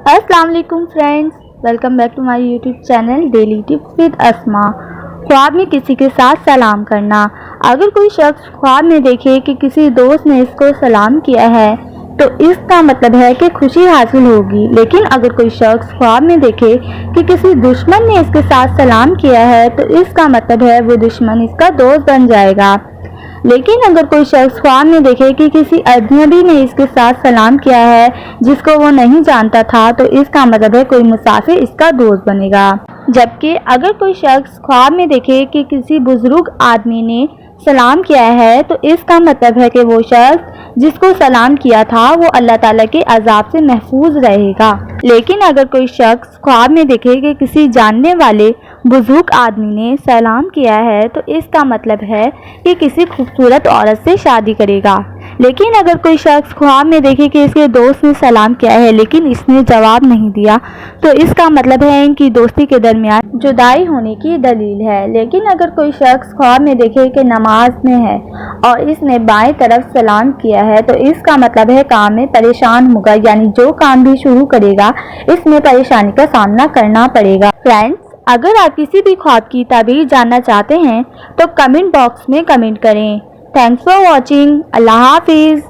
अस्सलाम वालेकुम friends, welcome back to my YouTube channel daily tips with Asma. ख्वाब में किसी के साथ सलाम करना। अगर कोई शख्स ख्वाब में देखे कि किसी दोस्त ने इसको सलाम किया है तो इसका मतलब है कि खुशी हासिल होगी। लेकिन अगर कोई शख्स ख्वाब में देखे कि किसी दुश्मन ने इसके साथ सलाम किया है तो इसका मतलब है वो दुश्मन इसका दोस्त बन जाएगा। लेकिन अगर कोई शख्स ख्वाब में देखे कि किसी अजनबी ने इसके साथ सलाम किया है जिसको वो नहीं जानता था तो इसका मतलब है कोई मुसाफिर इसका दोस्त बनेगा। जबकि अगर कोई शख्स ख्वाब में देखे कि किसी बुजुर्ग आदमी ने सलाम किया है तो इसका मतलब है कि वो शख्स जिसको सलाम किया था वो अल्लाह ताला के अजाब से महफूज रहेगा। लेकिन अगर कोई शख्स ख्वाब में देखे कि किसी जानने वाले बुजुर्ग आदमी ने सलाम किया है तो इसका मतलब है कि किसी खूबसूरत औरत से शादी करेगा। लेकिन अगर कोई शख्स ख्वाब में देखे कि इसके दोस्त ने सलाम किया है लेकिन इसने जवाब नहीं दिया तो इसका मतलब है इनकी दोस्ती के दरमियान जुदाई होने की दलील है। लेकिन अगर कोई शख्स ख्वाब में देखे कि नमाज में है और इसने बाएं तरफ सलाम किया है तो इसका मतलब है काम में परेशान होगा, यानी जो काम भी शुरू करेगा इसमें परेशानी का सामना करना पड़ेगा। फ्रेंड्स, अगर आप किसी भी ख्वाब की ताबीर जानना चाहते हैं तो कमेंट बॉक्स में कमेंट करें। Thanks for watching. Allah Hafiz.